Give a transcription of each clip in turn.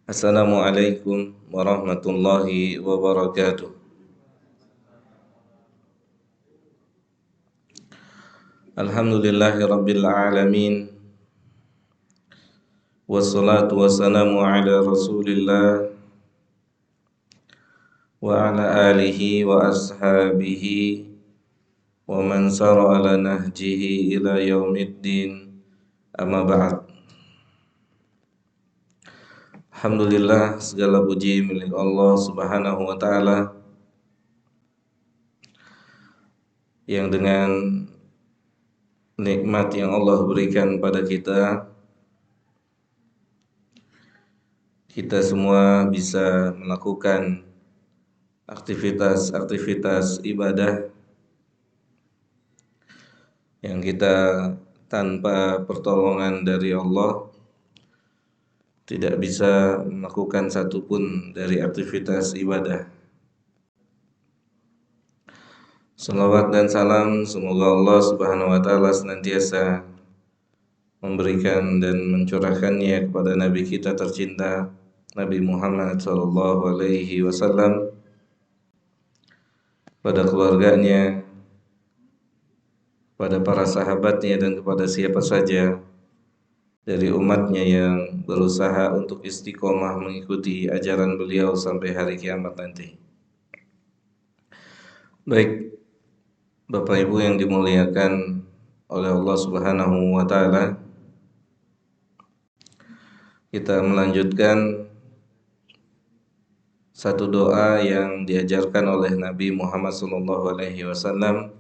Assalamualaikum warahmatullahi wabarakatuh. Alhamdulillahi rabbil alamin. Wassalatu wassalamu ala rasulillah wa ala alihi wa ashabihi wa man sara ala nahjihi ila yaumiddin. Amma ba'd. Alhamdulillah, segala puji milik Allah Subhanahu wa taala yang dengan nikmat yang Allah berikan pada kita semua bisa melakukan aktivitas ibadah yang kita tanpa pertolongan dari Allah tidak bisa melakukan satupun dari aktivitas ibadah. Salawat dan salam semoga Allah Subhanahu wa taala senantiasa memberikan dan mencurahkannya kepada Nabi kita tercinta Nabi Muhammad sallallahu alaihi wasallam, pada keluarganya, pada para sahabatnya, dan kepada siapa saja dari umatnya yang berusaha untuk istiqomah mengikuti ajaran beliau sampai hari kiamat nanti. Baik, Bapak Ibu yang dimuliakan oleh Allah Subhanahu wa taala, kita melanjutkan satu doa yang diajarkan oleh Nabi Muhammad sallallahu alaihi wasallam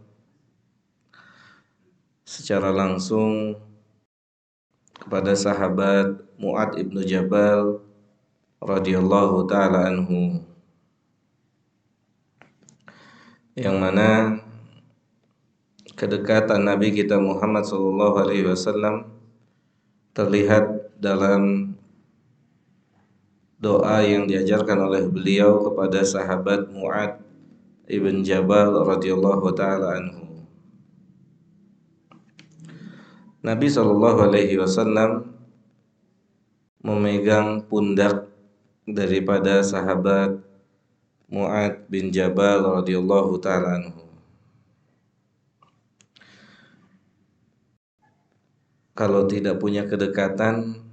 secara langsung kepada sahabat Mu'adz ibnu Jabal radhiyallahu taala anhu, yang mana kedekatan Nabi kita Muhammad sallallahu alaihi wasallam terlihat dalam doa yang diajarkan oleh beliau kepada sahabat Mu'adz ibn Jabal radhiyallahu taala anhu. Nabi sallallahu alaihi wasallam memegang pundak daripada sahabat Mu'adz bin Jabal radhiyallahu taala anhu. Kalau tidak punya kedekatan,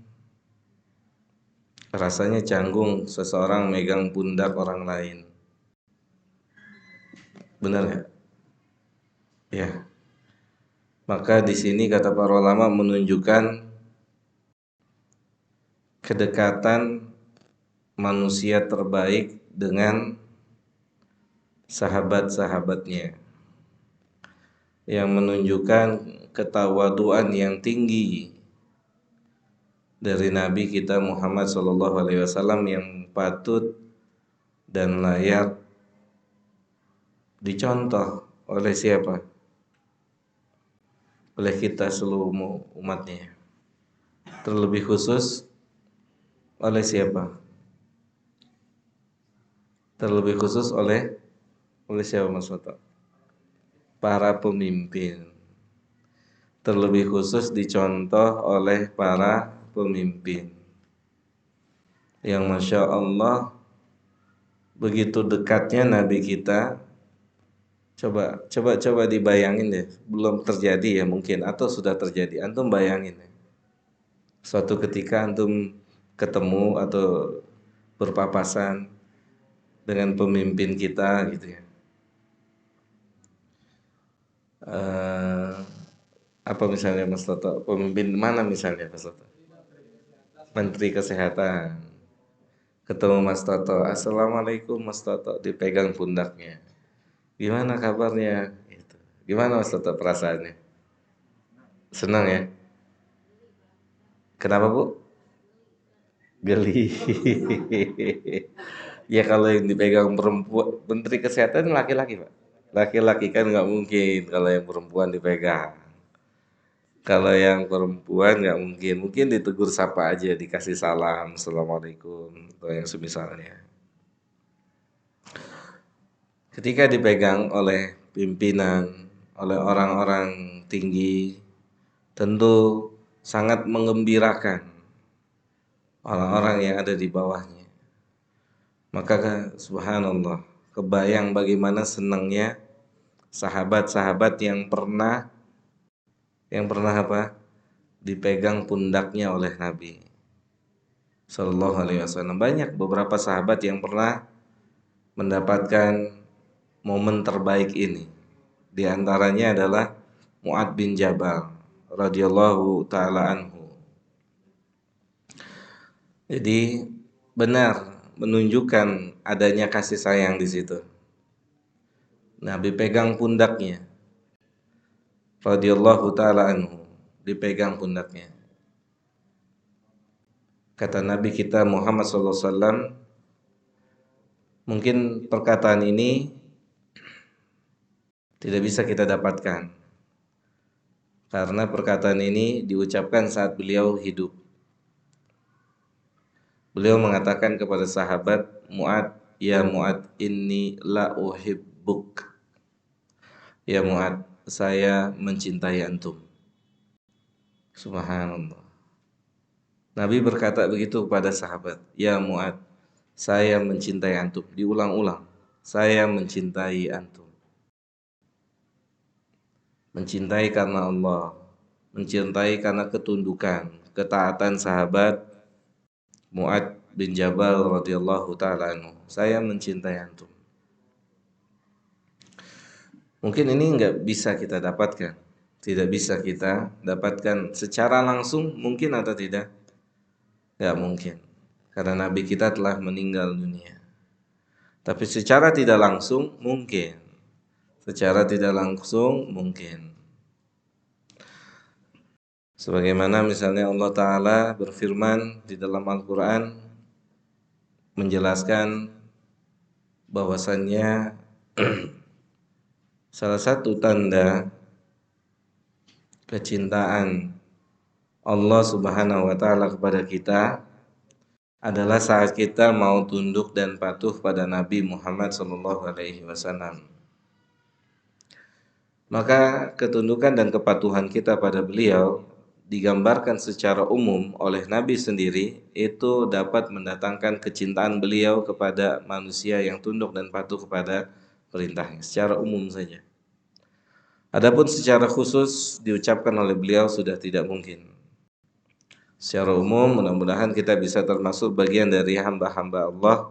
rasanya canggung seseorang megang pundak orang lain. Benar nggak? Ya. Maka di sini kata para ulama menunjukkan kedekatan manusia terbaik dengan sahabat-sahabatnya, yang menunjukkan ketawaduan yang tinggi dari Nabi kita Muhammad SAW yang patut dan layak dicontoh oleh siapa? Oleh kita seluruh umatnya. Terlebih khusus oleh siapa? Terlebih khusus oleh siapa Mas Foto? Para pemimpin. Terlebih khusus dicontoh oleh para pemimpin yang Masya Allah begitu dekatnya Nabi kita. Coba dibayangin deh, belum terjadi ya mungkin, atau sudah terjadi. Antum bayangin ya, suatu ketika antum ketemu atau berpapasan dengan pemimpin kita gitu ya. Apa misalnya Mas Toto? Pemimpin mana misalnya Mas Toto? Menteri Kesehatan. Ketemu Mas Toto, Assalamualaikum Mas Toto, dipegang pundaknya. Gimana kabarnya? Gitu. Gimana Mas Toto perasaannya? Senang ya? Kenapa Bu? Geli. Ya kalau yang dipegang perempuan, Menteri Kesehatan laki-laki Pak. Laki-laki kan nggak mungkin kalau yang perempuan dipegang. Kalau yang perempuan nggak mungkin, mungkin ditegur sapa aja, dikasih salam, assalamualaikum, atau yang semisalnya. Ketika dipegang oleh pimpinan, oleh orang-orang tinggi, tentu sangat menggembirakan. orang-orang yang ada di bawahnya. Maka subhanallah, kebayang bagaimana senangnya sahabat-sahabat yang pernah apa? Dipegang pundaknya oleh Nabi Shallallahu Alaihi Wasallam. Banyak beberapa sahabat yang pernah mendapatkan momen terbaik ini. Di antaranya adalah Mu'ad bin Jabal radhiyallahu taala anhu. Jadi benar menunjukkan adanya kasih sayang di situ. Nabi pegang pundaknya radhiyallahu taala anhu, dipegang pundaknya. Kata Nabi kita Muhammad sallallahu alaihi wasallam, mungkin perkataan ini tidak bisa kita dapatkan karena perkataan ini diucapkan saat beliau hidup. Beliau mengatakan kepada sahabat Mu'ad, "Ya Mu'ad, inni la uhibbuk." Ya Mu'ad, saya mencintai antum. Subhanallah. Nabi berkata begitu kepada sahabat, "Ya Mu'ad, saya mencintai antum." Diulang-ulang, "Saya mencintai antum." Mencintai karena Allah, mencintai karena ketundukan, ketaatan sahabat Mu'ad bin Jabal radhiyallahu taala anhu. Saya mencintai antum. Mungkin ini nggak bisa kita dapatkan, tidak bisa kita dapatkan secara langsung, mungkin atau tidak? Nggak mungkin, karena Nabi kita telah meninggal dunia. Tapi secara tidak langsung mungkin, secara tidak langsung mungkin. Sebagaimana misalnya Allah Ta'ala berfirman di dalam Al-Quran menjelaskan bahwasannya salah satu tanda kecintaan Allah Subhanahu wa Ta'ala kepada kita adalah saat kita mau tunduk dan patuh pada Nabi Muhammad sallallahu alaihi wasallam. Maka ketundukan dan kepatuhan kita pada beliau digambarkan secara umum oleh Nabi sendiri, itu dapat mendatangkan kecintaan beliau kepada manusia yang tunduk dan patuh kepada perintahnya secara umum saja. Adapun secara khusus diucapkan oleh beliau sudah tidak mungkin. Secara umum mudah-mudahan kita bisa termasuk bagian dari hamba-hamba Allah,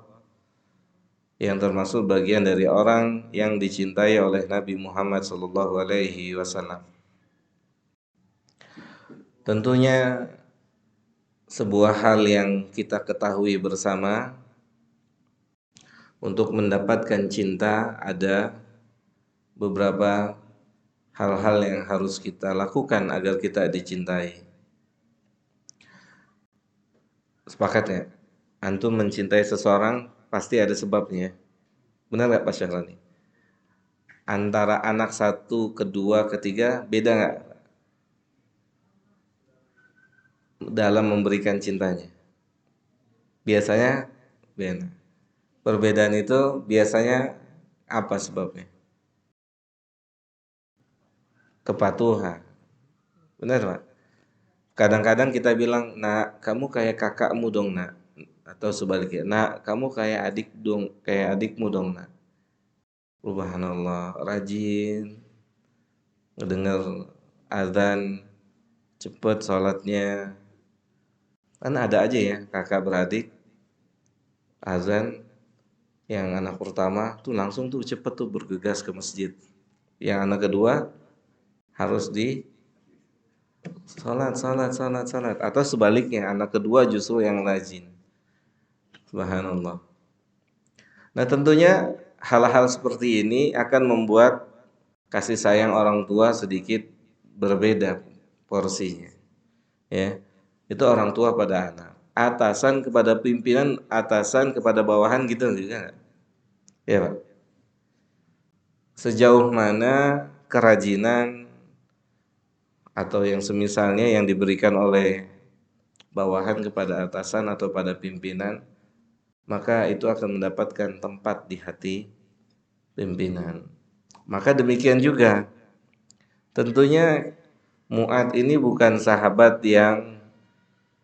yang termasuk bagian dari orang yang dicintai oleh Nabi Muhammad sallallahu alaihi wasallam. Tentunya sebuah hal yang kita ketahui bersama, untuk mendapatkan cinta ada beberapa hal-hal yang harus kita lakukan agar kita dicintai. Sepakat ya? Antum mencintai seseorang pasti ada sebabnya. Benar nggak Pak Syahrani? Antara anak satu, kedua, ketiga beda nggak dalam memberikan cintanya? Biasanya beda. Perbedaan itu biasanya apa sebabnya? Kepatuhan. Benar Pak? Kadang-kadang kita bilang, "Nak, kamu kayak kakakmu dong, Nak." Atau sebaliknya, "Nak, kamu kayak adik dong, kayak adikmu dong, Nak." Subhanallah, rajin ngedengar azan, cepet sholatnya. Kan ada aja ya kakak beradik azan, yang anak pertama tuh langsung tuh cepet tuh bergegas ke masjid. Yang anak kedua harus di salat. Atau sebaliknya, anak kedua justru yang rajin. Subhanallah. Nah tentunya hal-hal seperti ini akan membuat kasih sayang orang tua sedikit berbeda porsinya. Ya, itu orang tua pada anak. Atasan kepada pimpinan, atasan kepada bawahan gitu juga. Ya Pak. Sejauh mana kerajinan atau yang semisalnya yang diberikan oleh bawahan kepada atasan atau pada pimpinan, maka itu akan mendapatkan tempat di hati pimpinan. Maka demikian juga, tentunya Mu'ad ini bukan sahabat yang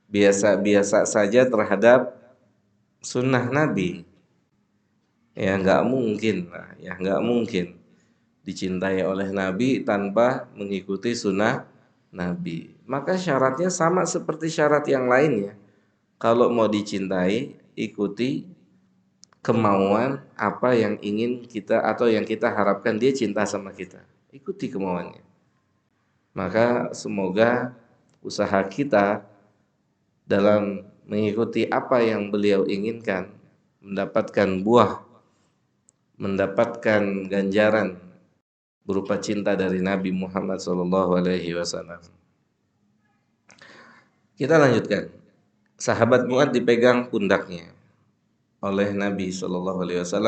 biasa-biasa saja terhadap sunnah Nabi. Ya nggak mungkin lah, ya nggak mungkin dicintai oleh Nabi tanpa mengikuti sunnah Nabi. Maka syaratnya sama seperti syarat yang lainnya. Kalau mau dicintai, ikuti kemauan apa yang ingin kita atau yang kita harapkan dia cinta sama kita. Ikuti kemauannya. Maka semoga usaha kita dalam mengikuti apa yang beliau inginkan mendapatkan buah, mendapatkan ganjaran berupa cinta dari Nabi Muhammad SAW. Kita lanjutkan. Sahabat Mu'ad dipegang pundaknya oleh Nabi SAW.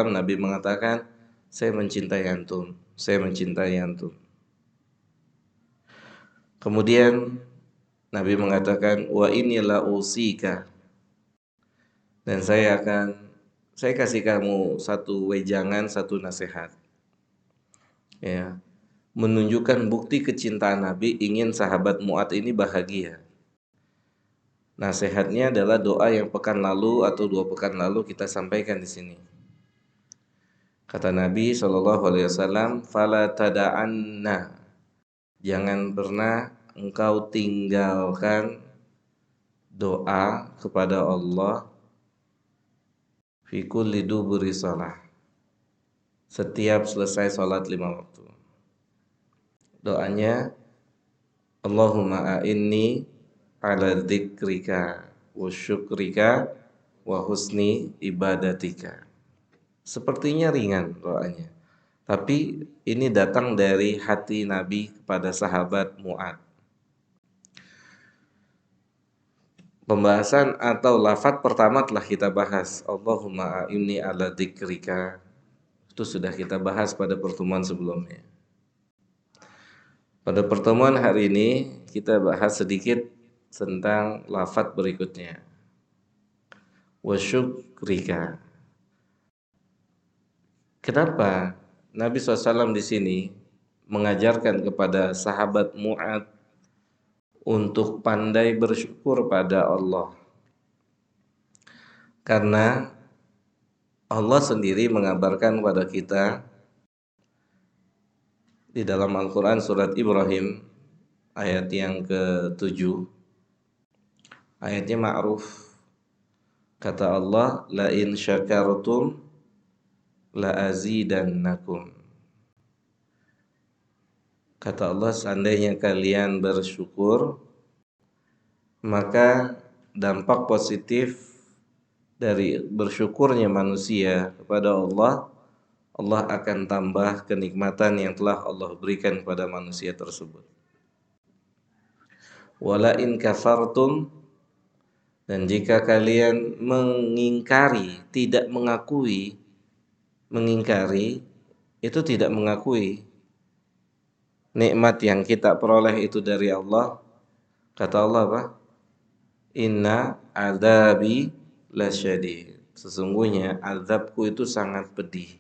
Nabi mengatakan, saya mencintai antum, saya mencintai antum. Kemudian Nabi mengatakan, wa inilah usika, dan saya kasih kamu satu wejangan, satu nasihat. Ya, menunjukkan bukti kecintaan Nabi, ingin sahabat Mu'ad ini bahagia. Nasihatnya adalah doa yang pekan lalu atau 2 pekan lalu kita sampaikan di sini. Kata Nabi SAW, fala tada'anna, jangan pernah engkau tinggalkan doa kepada Allah fi kulli duburi shalah, setiap selesai sholat 5 waktu. Doanya, Allahumma a'inni ala dzikrika wa syukrika wa husni ibadatika. Sepertinya ringan doanya, tapi ini datang dari hati Nabi kepada sahabat Mu'ad. Pembahasan atau lafaz pertama telah kita bahas, Allahumma a'inni ala dzikrika. Itu sudah kita bahas pada pertemuan sebelumnya. Pada pertemuan hari ini kita bahas sedikit tentang lafaz berikutnya, wa syukrika. Kenapa Nabi SAW di sini mengajarkan kepada sahabat Mu'ad untuk pandai bersyukur pada Allah? Karena Allah sendiri mengabarkan kepada kita di dalam Al-Quran surat Ibrahim ayat yang ke-7, ayatnya ma'ruf. Kata Allah, la in syakartum la azidannakum. Kata Allah, seandainya kalian bersyukur, maka dampak positif dari bersyukurnya manusia kepada Allah, Allah akan tambah kenikmatan yang telah Allah berikan kepada manusia tersebut. Wala in kafartum, dan jika kalian mengingkari, tidak mengakui, mengingkari itu tidak mengakui nikmat yang kita peroleh itu dari Allah. Kata Allah apa? Inna adzabi lasyadid. Sesungguhnya azabku itu sangat pedih.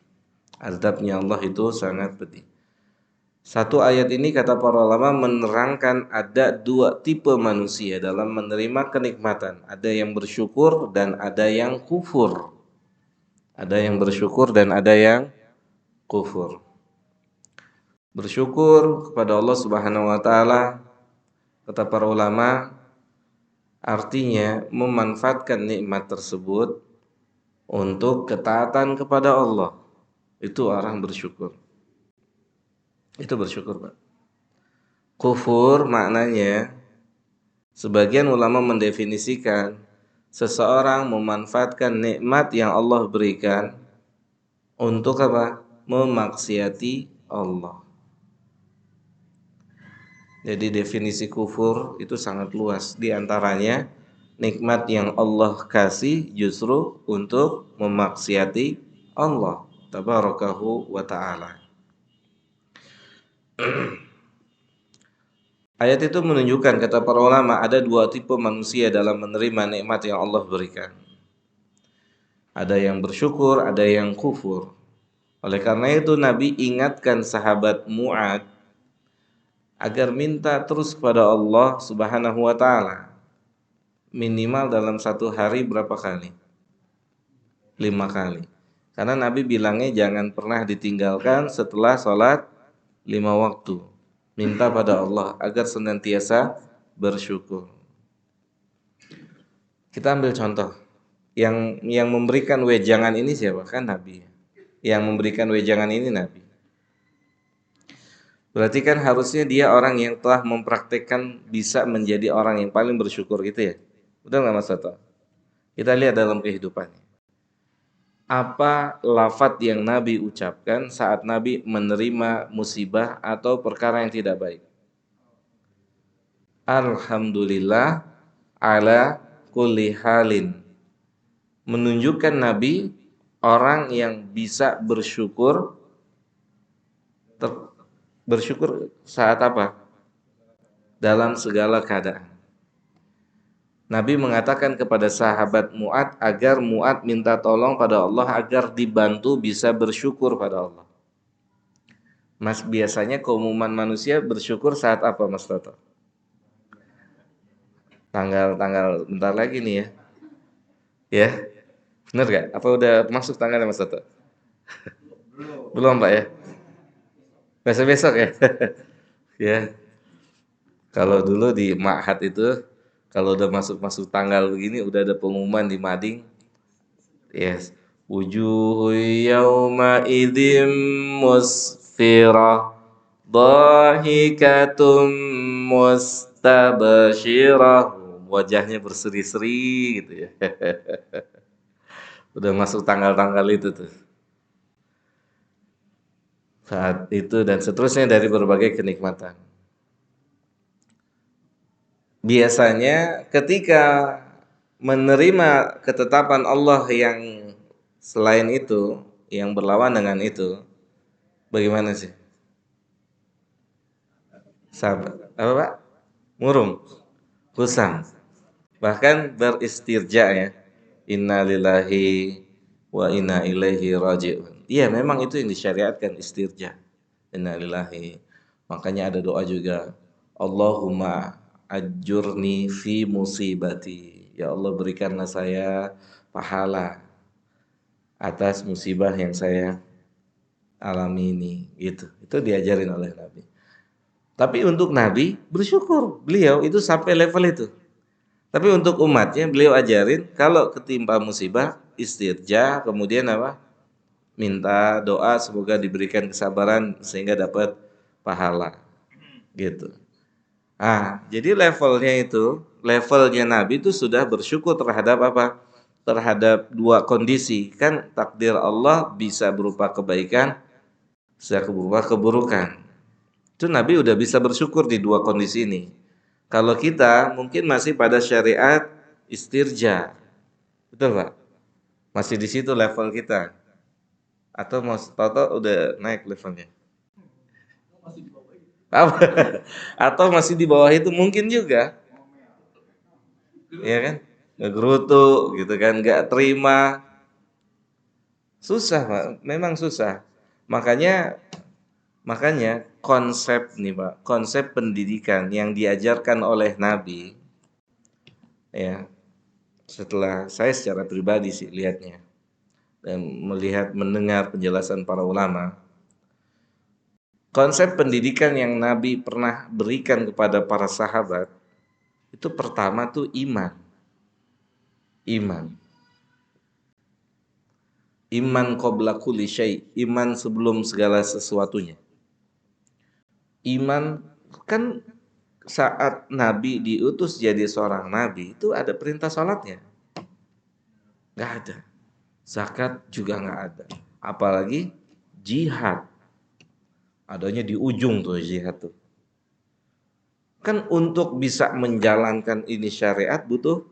Azabnya Allah itu sangat pedih. Satu ayat ini kata para ulama menerangkan ada 2 tipe manusia dalam menerima kenikmatan. Ada yang bersyukur dan ada yang kufur. Ada yang bersyukur dan ada yang kufur. Bersyukur kepada Allah Subhanahu wa taala, kata para ulama, artinya memanfaatkan nikmat tersebut untuk ketaatan kepada Allah. Itu orang bersyukur. Itu bersyukur, Pak. Kufur maknanya, sebagian ulama mendefinisikan seseorang memanfaatkan nikmat yang Allah berikan untuk apa? Memaksiati Allah. Jadi definisi kufur itu sangat luas. Di antaranya nikmat yang Allah kasih justru untuk memaksiati Allah tabarakahu wa ta'ala. Ayat itu menunjukkan, kata para ulama, ada 2 tipe manusia dalam menerima nikmat yang Allah berikan. Ada yang bersyukur, ada yang kufur. Oleh karena itu Nabi ingatkan sahabat Mu'ad agar minta terus kepada Allah Subhanahu wa taala. minimal dalam satu hari berapa kali? 5 kali. Karena Nabi bilangnya jangan pernah ditinggalkan setelah sholat 5 waktu. Minta pada Allah agar senantiasa bersyukur. Kita ambil contoh. Yang memberikan wejangan ini siapa? Kan Nabi. Yang memberikan wejangan ini Nabi. Berarti kan harusnya dia orang yang telah mempraktekkan bisa menjadi orang yang paling bersyukur gitu ya. Betul nggak Mas Toto? Kita lihat dalam kehidupannya. Apa lafadz yang Nabi ucapkan saat Nabi menerima musibah atau perkara yang tidak baik? Alhamdulillah ala kulli halin. Menunjukkan Nabi orang yang bisa bersyukur bersyukur saat apa? Dalam segala keadaan. Nabi mengatakan kepada sahabat Mu'ad agar Mu'ad minta tolong pada Allah agar dibantu bisa bersyukur pada Allah. Mas, biasanya keumuman manusia bersyukur saat apa Mas Toto? Tanggal bentar lagi nih ya. Ya, bener gak? Apa udah masuk tanggalnya Mas Toto? Belum Pak ya? Besok-besok ya? Ya, kalau dulu di Ma'had itu, kalau udah masuk tanggal begini, udah ada pengumuman di mading. Yes. Wujuhu yawma idim musfirah dhahikatum mustabashirah. Wajahnya berseri-seri gitu ya. Udah masuk tanggal-tanggal itu tuh. Saat itu dan seterusnya dari berbagai kenikmatan. Biasanya ketika menerima ketetapan Allah yang selain itu, yang berlawan dengan itu, bagaimana sih? Sabar. Apa Pak? Murung, kusam. Bahkan beristirja ya. Inna lillahi wa inna ilaihi raji'un. Iya, memang itu yang disyariatkan istirja. Inna lillahi. Makanya ada doa juga. Allahumma ajurni fi musibati. Ya Allah berikanlah saya pahala atas musibah yang saya alami ini. Gitu. Itu diajarin oleh Nabi. Tapi untuk Nabi bersyukur. Beliau itu sampai level itu. Tapi untuk umatnya beliau ajarin kalau ketimpa musibah istirja, kemudian apa? Minta doa semoga diberikan kesabaran sehingga dapat pahala. Gitu. Ah, jadi levelnya Nabi itu sudah bersyukur terhadap apa? Terhadap dua kondisi. Kan takdir Allah bisa berupa kebaikan, bisa berupa keburukan. Itu Nabi udah bisa bersyukur di dua kondisi ini. Kalau kita mungkin masih pada syariat istirja. Betul Pak? Masih di situ level kita. Atau mau tahu udah naik levelnya. Apa? Atau masih di bawah itu mungkin juga. Ya kan? Ngegerutu gitu kan, nggak terima. Susah Pak, memang susah. Makanya konsep nih Pak, konsep pendidikan yang diajarkan oleh Nabi ya, setelah saya secara pribadi sih lihatnya dan melihat mendengar penjelasan para ulama, konsep pendidikan yang Nabi pernah berikan kepada para sahabat itu pertama tuh iman. Iman qabla kulli syai, iman sebelum segala sesuatunya. Iman kan saat Nabi diutus jadi seorang nabi itu ada perintah salatnya. Nggak ada. Zakat juga nggak ada. Apalagi jihad. Adanya di ujung tuh jihad tuh. Kan untuk bisa menjalankan ini syariat butuh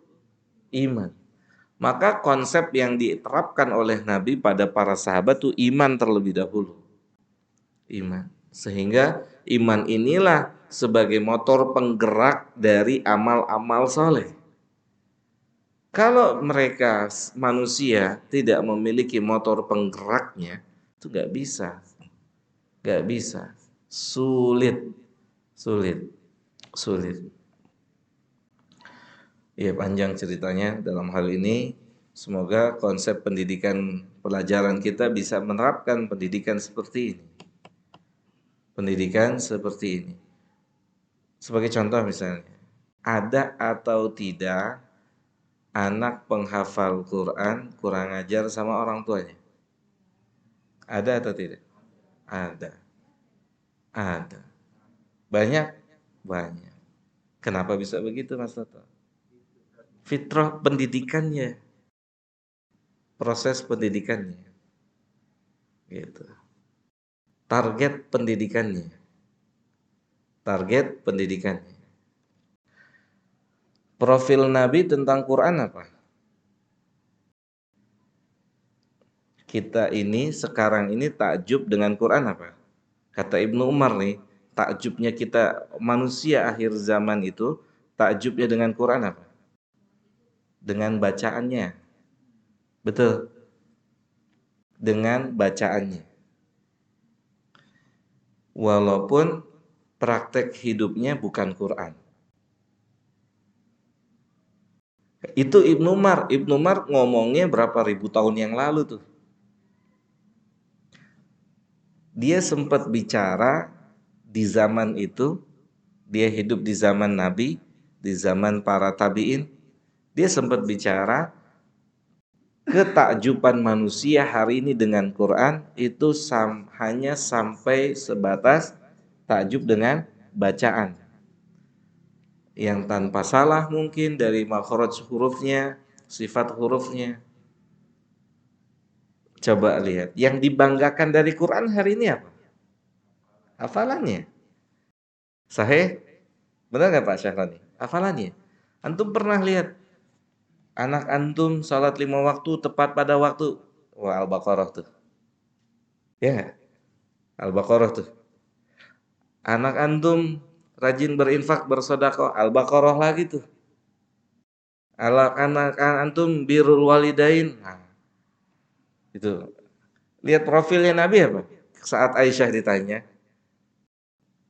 iman. Maka konsep yang diterapkan oleh Nabi pada para sahabat tuh iman terlebih dahulu. Iman. Sehingga iman inilah sebagai motor penggerak dari amal-amal soleh. Kalau mereka manusia tidak memiliki motor penggeraknya, itu nggak bisa, sulit. Ya panjang ceritanya dalam hal ini. Semoga konsep pendidikan pelajaran kita bisa menerapkan pendidikan seperti ini. Pendidikan seperti ini. Sebagai contoh misalnya, ada atau tidak anak penghafal Quran kurang ajar sama orang tuanya? Ada atau tidak? Ada. Ada. Banyak? Banyak. Kenapa bisa begitu Mas Toto? Fitrah pendidikannya, proses pendidikannya, gitu. Target pendidikannya, target pendidikannya. Profil Nabi tentang Quran apa? Kita ini sekarang ini takjub dengan Quran apa? Kata Ibnu Umar nih, takjubnya kita manusia akhir zaman itu, takjubnya dengan Quran apa? Dengan bacaannya. Betul, dengan bacaannya. Walaupun praktek hidupnya bukan Quran. Itu Ibnu Umar. Ibnu Umar ngomongnya berapa ribu tahun yang lalu tuh. Dia sempat bicara di zaman itu, dia hidup di zaman Nabi, di zaman para tabi'in. Dia sempat bicara ketakjuban manusia hari ini dengan Quran itu hanya sampai sebatas takjub dengan bacaan yang tanpa salah mungkin dari makhraj hurufnya, sifat hurufnya. Coba lihat, yang dibanggakan dari Quran hari ini apa? Hafalannya. Sahih? Benar nggak Pak Syahrani? Hafalannya. Antum pernah lihat anak antum salat 5 waktu tepat pada waktu? Wah, Al-Baqarah tuh. Ya, Al-Baqarah tuh. Anak antum rajin berinfak bersedekah, Al-Baqarah lagi tuh. Anak antum birrul walidain. Nah, itu. Lihat profilnya Nabi apa? Saat Aisyah ditanya,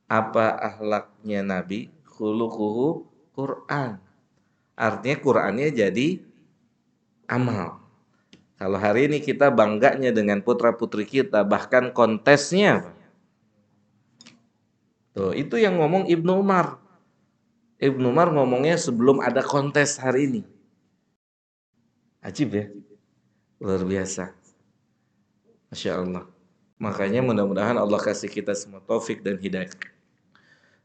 apa akhlaknya Nabi? Khuluquhu Quran. Artinya Qurannya jadi amal. Kalau hari ini kita bangganya dengan putra-putri kita, bahkan kontesnya apa? Tuh, itu yang ngomong Ibnu Umar. Ibnu Umar ngomongnya sebelum ada kontes hari ini. Ajib ya, luar biasa. Masya Allah. Makanya mudah-mudahan Allah kasih kita semua taufik dan hidayah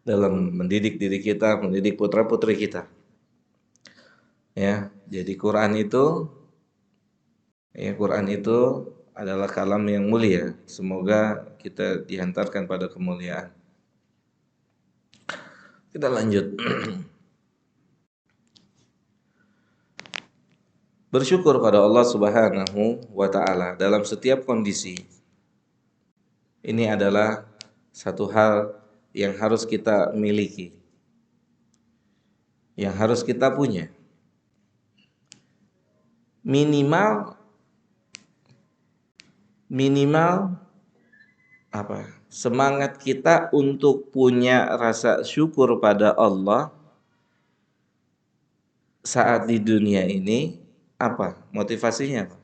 dalam mendidik diri kita, mendidik putra-putri kita. Ya, jadi Quran itu adalah kalam yang mulia. Semoga kita dihantarkan pada kemuliaan. Kita lanjut. Bersyukur pada Allah Subhanahu wa taala dalam setiap kondisi. Ini adalah satu hal yang harus kita miliki. Yang harus kita punya. Minimal apa? Semangat kita untuk punya rasa syukur pada Allah saat di dunia ini apa? Motivasinya apa?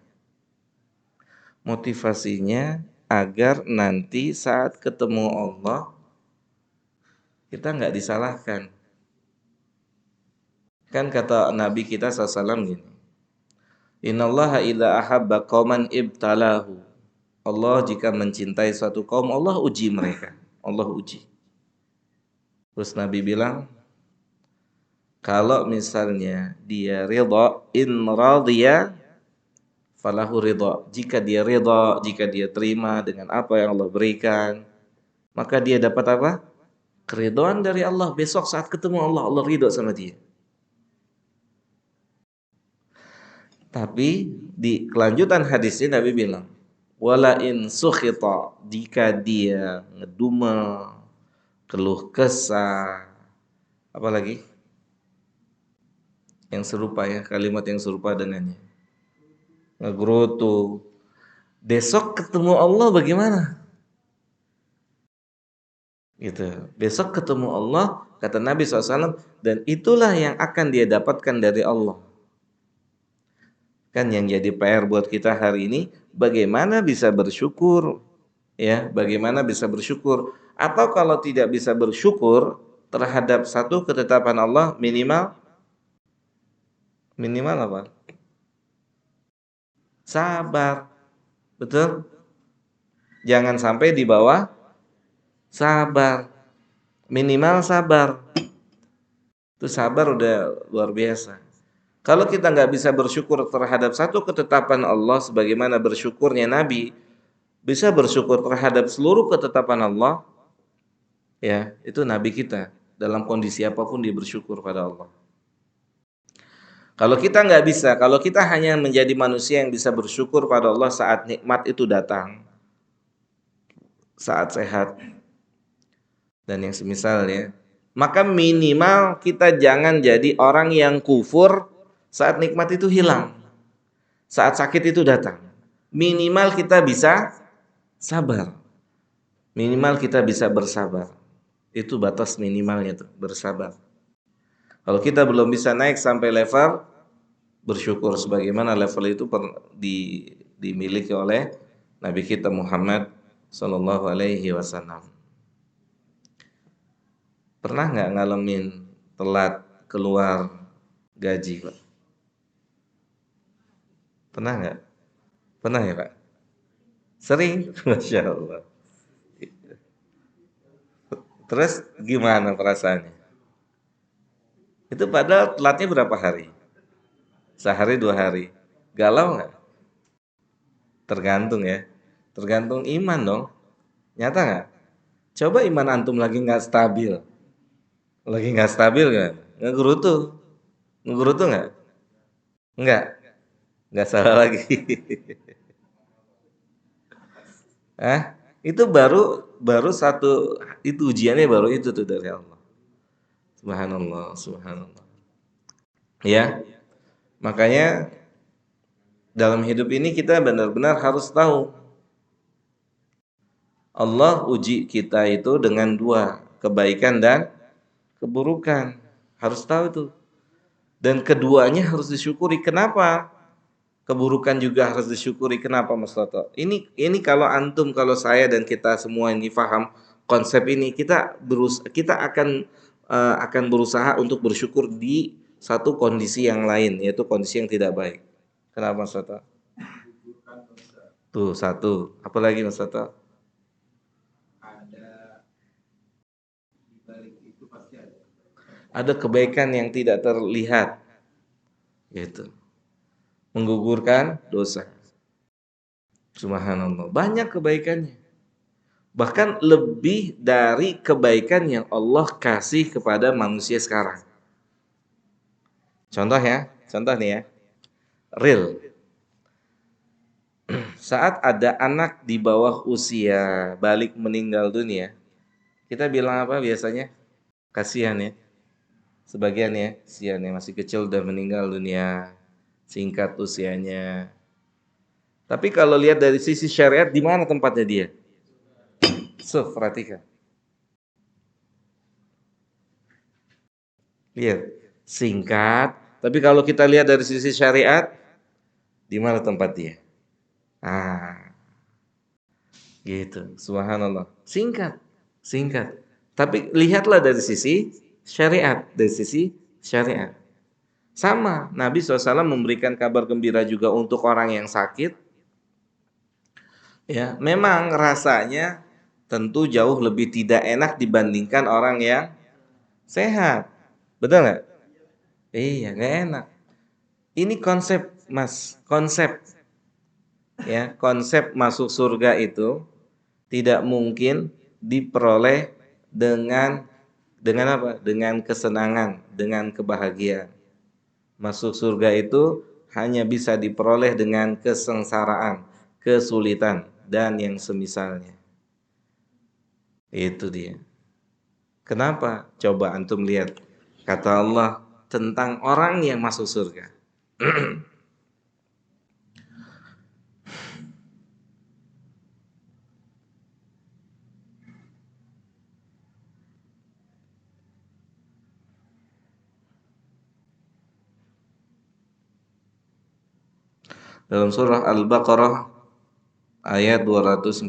Motivasinya agar nanti saat ketemu Allah kita nggak disalahkan. Kan kata Nabi kita SAW gini, Innallaha idza ahabba qauman ibtalahu. Allah jika mencintai suatu kaum, Allah uji mereka. Allah uji. Terus Nabi bilang, kalau misalnya dia ridha, in radiya falahu ridha. Jika dia ridha, jika dia terima dengan apa yang Allah berikan, maka dia dapat apa? Keridhaan dari Allah. Besok saat ketemu Allah, Allah ridha sama dia. Tapi di kelanjutan hadisnya Nabi bilang, wala in sukhita, jika dia ngedumel, keluh kesah, apalagi yang serupa ya, kalimat yang serupa dengannya, ngegerutu, besok ketemu Allah bagaimana? Gitu. Besok ketemu Allah, kata Nabi SAW, dan itulah yang akan dia dapatkan dari Allah. Kan yang jadi PR buat kita hari ini, bagaimana bisa bersyukur, ya, bagaimana bisa bersyukur. Atau kalau tidak bisa bersyukur terhadap satu ketetapan Allah, minimal minimal apa? Sabar, betul? Jangan sampai di bawah sabar, minimal sabar. Itu sabar udah luar biasa. Kalau kita nggak bisa bersyukur terhadap satu ketetapan Allah sebagaimana bersyukurnya Nabi, bisa bersyukur terhadap seluruh ketetapan Allah, ya, itu Nabi kita. Dalam kondisi apapun dia bersyukur pada Allah. Kalau kita nggak bisa, kalau kita hanya menjadi manusia yang bisa bersyukur pada Allah saat nikmat itu datang, saat sehat, dan yang semisalnya, maka minimal kita jangan jadi orang yang kufur saat nikmat itu hilang, saat sakit itu datang. Minimal kita bisa sabar, minimal kita bisa bersabar. Itu batas minimalnya tuh, bersabar. Kalau kita belum bisa naik sampai level bersyukur sebagaimana level itu dimiliki oleh Nabi kita Muhammad Sallallahu Alaihi Wasallam. Pernah nggak ngalamin telat keluar gaji, Pak? Pernah nggak? Pernah ya, Pak? Sering, masya Allah. Terus gimana perasaannya? Itu padahal telatnya berapa hari? Sehari 2 hari. Galau nggak? Tergantung ya. Tergantung iman dong. Nyata nggak? Coba iman antum lagi nggak stabil. Lagi nggak stabil kan? Ngegerutu. Ngegerutu nggak? Nggak. Nggak salah lagi. Hah? Itu baru baru satu, itu ujiannya baru itu tuh dari Allah. Subhanallah, subhanallah. Ya, makanya dalam hidup ini kita benar-benar harus tahu Allah uji kita itu dengan dua, kebaikan dan keburukan. Harus tahu itu. Dan keduanya harus disyukuri. Kenapa? Keburukan juga harus disyukuri. Kenapa, Mas Toto? Ini kalau antum, kalau saya dan kita semua ini paham konsep ini, kita akan berusaha untuk bersyukur di satu kondisi yang lain, yaitu kondisi yang tidak baik. Kenapa, Mas Toto? Tuh satu. Apalagi, Mas Toto? Ada kebaikan yang tidak terlihat, yaitu menggugurkan dosa. Subhanallah, banyak kebaikannya. Bahkan lebih dari kebaikan yang Allah kasih kepada manusia sekarang. Contoh ya, contoh nih ya, real. Saat ada anak di bawah usia balik meninggal dunia, kita bilang apa biasanya? Kasihan ya. Sebagian ya, kasihan ya, masih kecil udah meninggal dunia, singkat usianya. Tapi kalau lihat dari sisi syariat, di mana tempatnya dia? So, perhatikan. Lihat, singkat. Tapi kalau kita lihat dari sisi syariat, di mana tempat dia? Ah, gitu. Subhanallah. Singkat, singkat. Tapi lihatlah dari sisi syariat, dari sisi syariat. Sama, Nabi SAW memberikan kabar gembira juga untuk orang yang sakit. Ya, memang rasanya tentu jauh lebih tidak enak dibandingkan orang yang sehat. Betul nggak? Iya, nggak enak. Ini konsep, Mas, konsep. Ya, konsep masuk surga itu tidak mungkin diperoleh dengan apa? Dengan kesenangan, dengan kebahagiaan. Masuk surga itu hanya bisa diperoleh dengan kesengsaraan, kesulitan, dan yang semisalnya. Itu dia. Kenapa? Coba antum lihat kata Allah tentang orang yang masuk surga. Dalam surah Al-Baqarah ayat 214.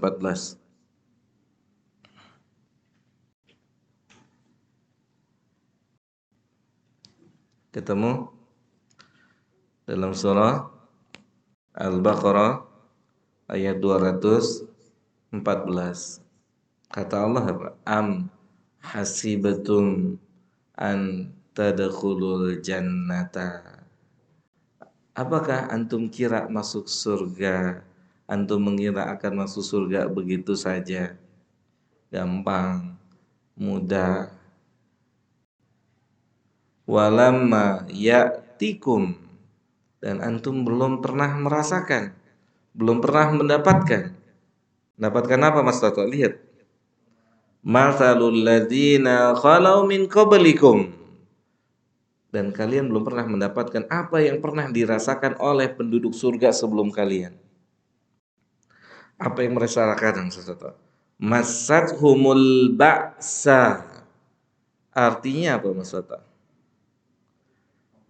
Ketemu dalam surah Al-Baqarah ayat 214. Kata Allah apa? Am hasibatum an tadkhulul jannata. Apakah antum kira masuk surga? Antum mengira akan masuk surga begitu saja? Gampang, mudah. Walamma ya'tikum, dan antum belum pernah merasakan, belum pernah mendapatkan. Mendapatkan apa Mas Toto? Lihat. Mathalul ladzina khalau min qablikum, dan kalian belum pernah mendapatkan apa yang pernah dirasakan oleh penduduk surga sebelum kalian. Apa yang mereka rasakan Mas Toto? Masathumul ba'sa. Artinya apa Mas Toto?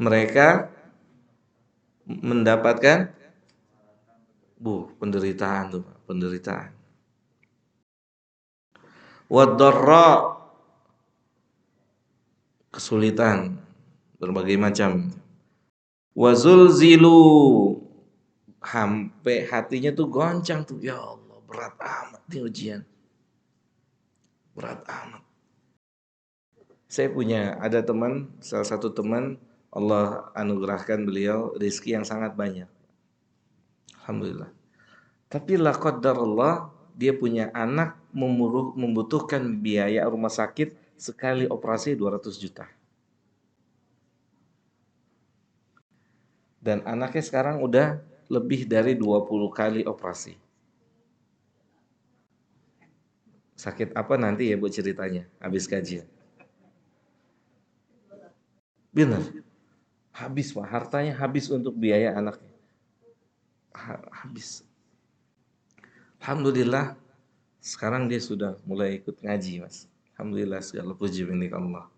Mereka mendapatkan penderitaan tuh, penderitaan. Waddarra, kesulitan berbagai macam. Wazulzilu, sampai hatinya tuh goncang tuh, ya Allah, berat amat nih ujian. Berat amat. Saya punya ada teman, salah satu teman Allah anugerahkan beliau rezeki yang sangat banyak. Alhamdulillah. Tapi la qadarullah, dia punya anak membutuhkan biaya rumah sakit sekali operasi 200 juta. Dan anaknya sekarang udah lebih dari 20 kali operasi. Sakit apa nanti ya Bu ceritanya habis kajian. Benar. Habis Pak, hartanya habis untuk biaya anaknya. Habis. Alhamdulillah sekarang dia sudah mulai ikut ngaji Mas. Alhamdulillah, segala puji milik Allah.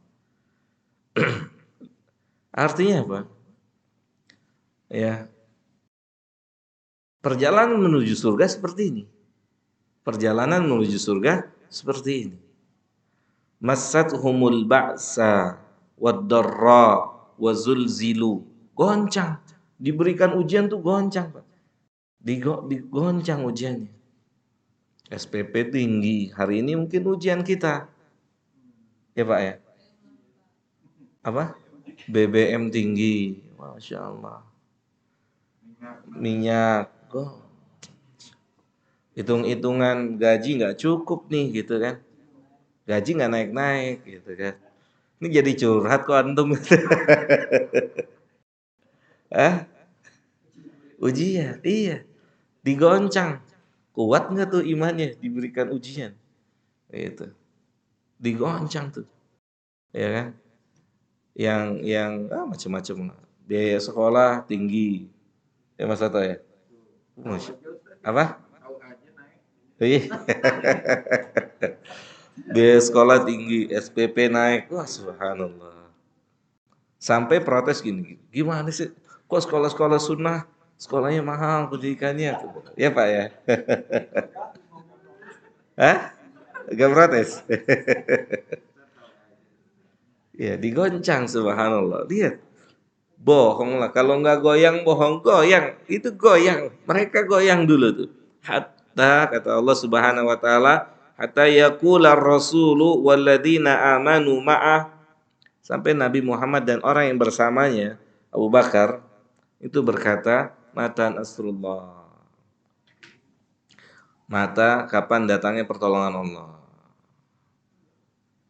Artinya apa? Ya, perjalanan menuju surga seperti ini. Perjalanan menuju surga seperti ini. Masathumul ba'sa wad-darra wazulzilu. Goncang. Diberikan ujian tuh goncang, Pak. Digoncang ujiannya. SPP tinggi. Hari ini mungkin ujian kita. Ya Pak ya? Apa? BBM tinggi. Masya Allah. Minyak. Hitung-hitungan gaji nggak cukup nih gitu kan. Gaji nggak naik-naik gitu kan. Ini jadi curhat kok antum. Ujian, iya. Digoncang. Kuat nggak tuh imannya diberikan ujian? Itu. Digoncang tuh. Ya kan? Yang macam-macam. Biaya sekolah tinggi. Ya Mas Toto ya? Apa? Iya. Biaya sekolah tinggi, SPP naik. Wah, subhanallah. Sampai protes gini, gimana sih? Kok sekolah-sekolah sunnah sekolahnya mahal pendidikannya? Ya Pak ya? Hah? Gak protes? Ya, digoncang subhanallah. Lihat. Bohong lah. Kalau nggak goyang, bohong. Goyang. Itu goyang. Mereka goyang dulu tuh. Hatta, kata Allah subhanahu wa ta'ala, hatta yaqular rasulu walladzina amanu ma'ah, sampai Nabi Muhammad dan orang yang bersamanya, Abu Bakar, itu berkata, mata nasrullah. Mata kapan datangnya pertolongan Allah.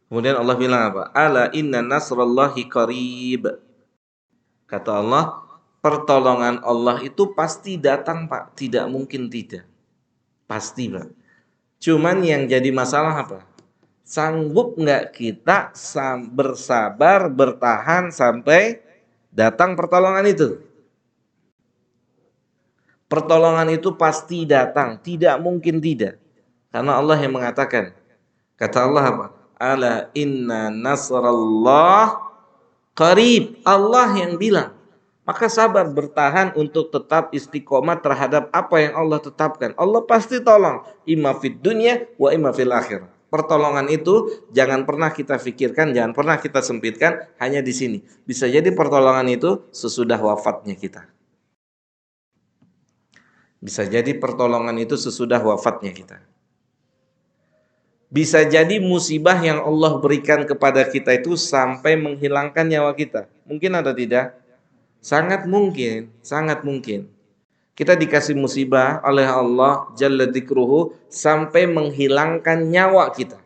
Kemudian Allah bilang apa? Ala inna nasrallahi qarib. Kata Allah, pertolongan Allah itu pasti datang Pak. Tidak mungkin tidak. Pasti Pak. Cuman yang jadi masalah apa? Sanggup nggak kita bersabar, bertahan sampai datang pertolongan itu? Pertolongan itu pasti datang, tidak mungkin tidak. Karena Allah yang mengatakan. Kata Allah apa? Ala inna nasrallah qarib. Allah yang bilang Maka sabar, bertahan untuk tetap istiqomah terhadap apa yang Allah tetapkan. Allah pasti tolong. Imma fid dunya wa imma fil akhir. Pertolongan itu jangan pernah kita pikirkan, jangan pernah kita sempitkan hanya di sini. Bisa jadi pertolongan itu sesudah wafatnya kita. Bisa jadi pertolongan itu sesudah wafatnya kita. Bisa jadi musibah yang Allah berikan kepada kita itu sampai menghilangkan nyawa kita. Mungkin atau tidak? Sangat mungkin, sangat mungkin. Kita dikasih musibah oleh Allah Jalla Dzikruhu sampai menghilangkan nyawa kita.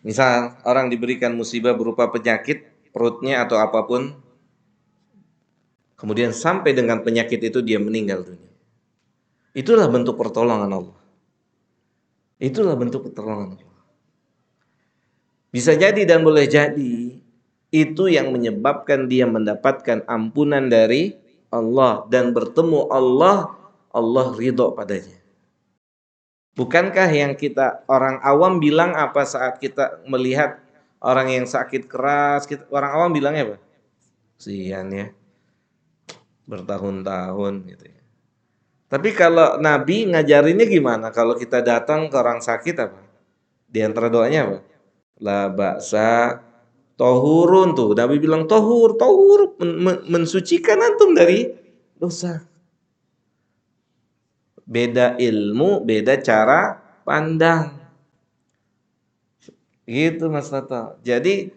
Misal orang diberikan musibah berupa penyakit perutnya atau apapun, kemudian sampai dengan penyakit itu dia meninggal dunia. Itulah bentuk pertolongan Allah. Itulah bentuk pertolongan Allah. Bisa jadi dan boleh jadi itu yang menyebabkan dia mendapatkan ampunan dari Allah dan bertemu Allah, Allah ridho padanya. Bukankah yang kita orang awam bilang apa saat kita melihat orang yang sakit keras, orang awam bilangnya apa? Kasihan ya, bertahun-tahun gitu ya. Tapi kalau Nabi ngajarinnya gimana? Kalau kita datang ke orang sakit apa? Di antara doanya apa? La baksa tohurun tuh. Nabi bilang tohur, tohur mensucikan antum dari dosa. Beda ilmu, beda cara pandang. Gitu Mas Toto. Jadi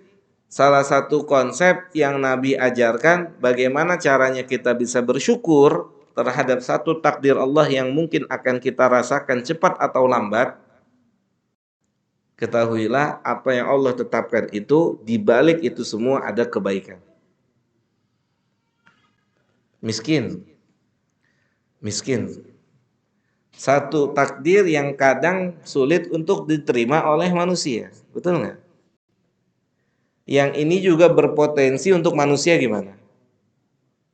salah satu konsep yang Nabi ajarkan bagaimana caranya kita bisa bersyukur terhadap satu takdir Allah yang mungkin akan kita rasakan cepat atau lambat. Ketahuilah apa yang Allah tetapkan itu, di balik itu semua ada kebaikan. Miskin. Satu takdir yang kadang sulit untuk diterima oleh manusia. Betul nggak? Yang ini juga berpotensi untuk manusia gimana?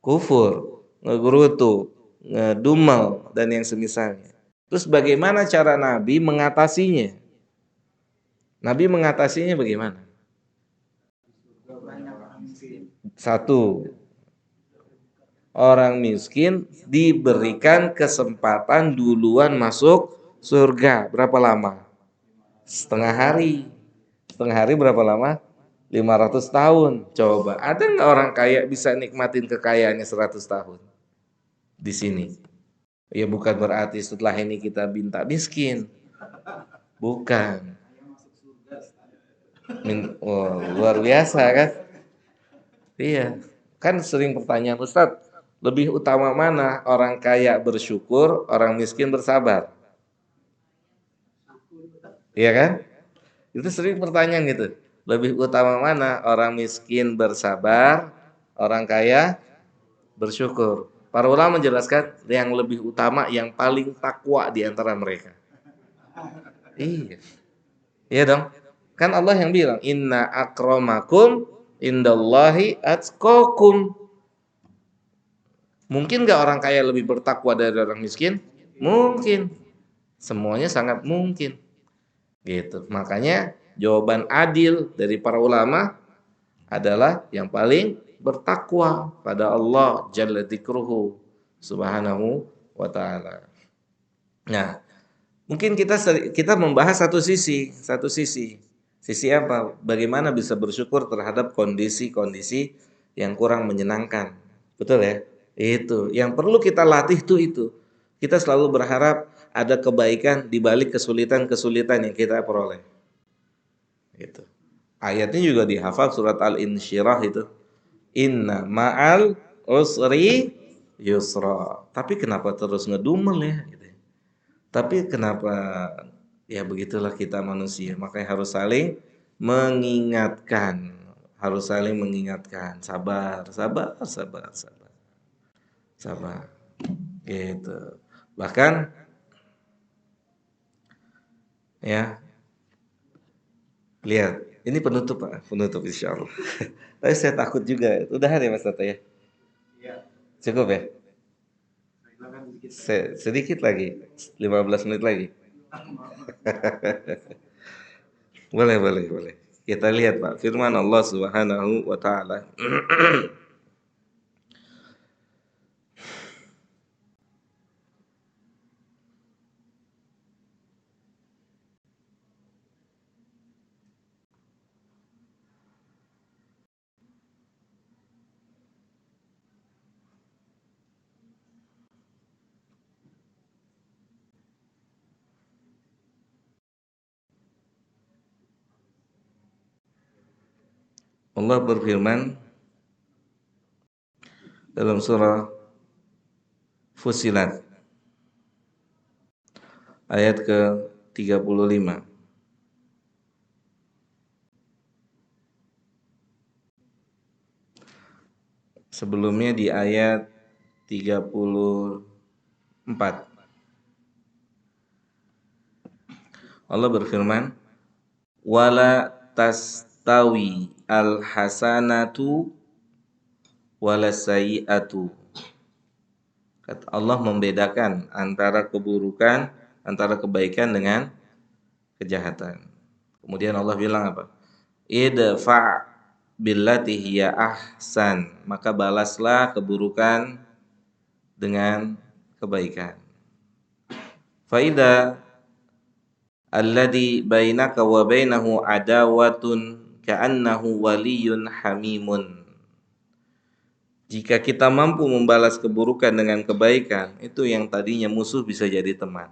Kufur, ngegerutu, ngedumel, dan yang semisalnya. Terus bagaimana cara Nabi mengatasinya? Nabi mengatasinya bagaimana? Satu, orang miskin diberikan kesempatan duluan masuk surga. Berapa lama? Setengah hari. Setengah hari berapa lama? 500 tahun. Coba, ada nggak orang kaya bisa nikmatin kekayaannya 100 tahun? Di sini. Ya bukan berarti setelah ini kita minta miskin. Bukan. Oh, luar biasa kan? Iya. Kan sering pertanyaan, Ustadz, lebih utama mana orang kaya bersyukur, orang miskin bersabar? Iya kan? Itu sering pertanyaan gitu. Lebih utama mana orang miskin bersabar, orang kaya bersyukur? Para ulama menjelaskan yang lebih utama yang paling takwa di antara mereka. Iya. Iya dong. Kan Allah yang bilang, "Inna akramakum indallahi atqakum." Mungkin nggak orang kaya lebih bertakwa dari orang miskin? Mungkin. Semuanya sangat mungkin. Gitu. Makanya jawaban adil dari para ulama adalah yang paling bertakwa pada Allah Jalla Dzikruhu Subhanahu wa taala. Nah, mungkin kita membahas satu sisi, Sisi apa? Bagaimana bisa bersyukur terhadap kondisi-kondisi yang kurang menyenangkan. Betul ya? Itu. Yang perlu kita latih tuh itu. Kita selalu berharap ada kebaikan di balik kesulitan-kesulitan yang kita peroleh. Gitu. Ayatnya juga dihafal surat Al-Insyirah itu. Inna ma'al usri yusra. Tapi kenapa terus ngedumel ya? Gitu. Tapi kenapa ya begitulah kita manusia. Makanya harus saling mengingatkan. Harus saling mengingatkan. Sabar, sabar, sabar, sabar. Sabar. Gitu. Bahkan ya, lihat. Ini penutup Pak, penutup insya Allah. Tapi saya takut juga. Udah ya Mas Tata ya? Cukup ya? Sedikit lagi, 15 menit lagi. Boleh, boleh, boleh. Kita lihat Pak, firman Allah Subhanahu wa taala. Allah berfirman dalam surah Fussilat ayat ke-35. Sebelumnya di ayat 34. Allah berfirman, "Wala tastawi al-hasanatu wala sayyi'atu." Allah membedakan antara keburukan, antara kebaikan dengan kejahatan. Kemudian Allah bilang apa? Idfa' billati hiya ahsan. Maka balaslah keburukan dengan kebaikan. Faida alladhi bainaka wa bainahu adawatun ka'annahu waliyyun hamimun. Jika kita mampu membalas keburukan dengan kebaikan, itu yang tadinya musuh bisa jadi teman.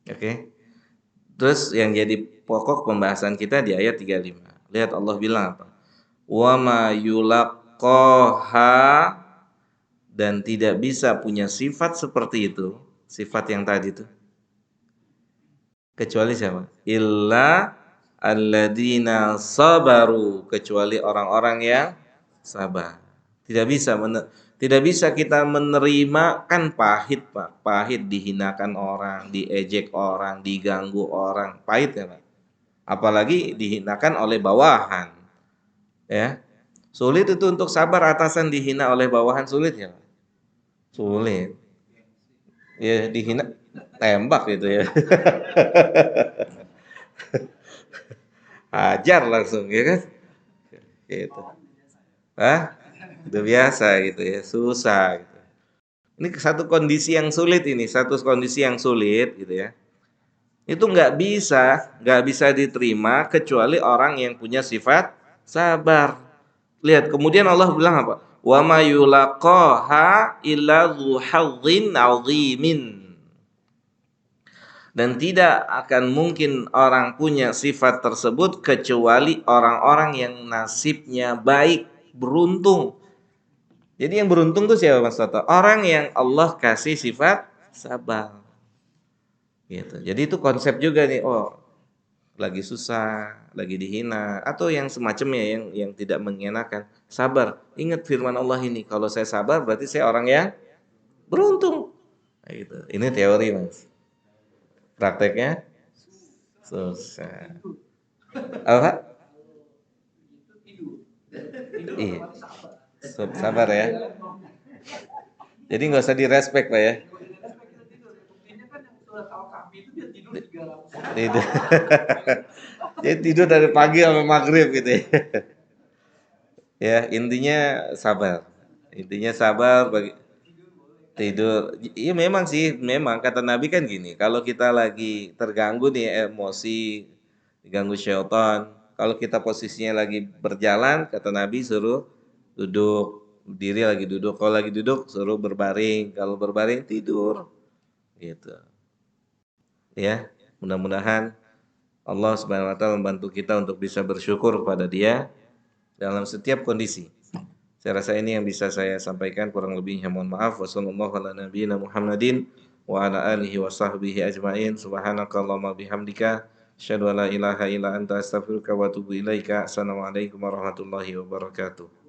Oke. Terus yang jadi pokok pembahasan kita di ayat 35. Lihat Allah bilang apa? Wa ma yulaqqaha, dan tidak bisa punya sifat seperti itu, sifat yang tadi itu. Kecuali siapa? Illa alladzina sabaru, kecuali orang-orang yang sabar. Tidak bisa kita menerima, kan pahit Pak. Pahit dihinakan orang, diejek orang, diganggu orang. Pahit ya Pak. Apalagi dihinakan oleh bawahan. Ya. Sulit itu untuk sabar, atasan dihina oleh bawahan, sulit ya Pak. Sulit. Ya dihina tembak gitu ya. Hajar langsung ya kan? Gitu. Hah? Udah biasa gitu ya, susah gitu. Ini satu kondisi yang sulit ini, satu kondisi yang sulit gitu ya. Itu nggak bisa diterima kecuali orang yang punya sifat sabar. Lihat, kemudian Allah bilang apa? Wa ma yulaqaha illa dzu hadzin 'azimin. Dan tidak akan mungkin orang punya sifat tersebut kecuali orang-orang yang nasibnya baik, beruntung. Jadi yang beruntung tuh siapa Mas Toto? Orang yang Allah kasih sifat sabar. Gitu. Jadi itu konsep juga nih, oh lagi susah, lagi dihina, atau yang semacamnya yang tidak mengenakan, sabar. Ingat firman Allah ini, kalau saya sabar berarti saya orang yang beruntung. Nah, gitu. Ini teori Mas. Prakteknya susah. Apa? Iya. Sabar ya. Jadi nggak usah direspek Pak ya. Tidur. Jadi tidur dari pagi sampai maghrib gitu ya. Ya, intinya sabar. Intinya sabar bagi tidur. Iya memang sih, memang kata Nabi kan gini, kalau kita lagi terganggu nih emosi, diganggu syaitan, kalau kita posisinya lagi berjalan, kata Nabi suruh duduk, diri lagi duduk. Kalau lagi duduk suruh berbaring, kalau berbaring tidur. Gitu. Ya, mudah-mudahan Allah Subhanahu wa taala membantu kita untuk bisa bersyukur kepada Dia dalam setiap kondisi. Saya rasa ini yang bisa saya sampaikan, kurang lebihnya mohon maaf. Wassallallahu ala nabiyyina Muhammadin wa ala alihi wa sahbihi ajmain. Subhanakallahumma bihamdika asyhadu an la ilaha illa anta astaghfiruka wa atubu ilaika. Assalamualaikum warahmatullahi wabarakatuh.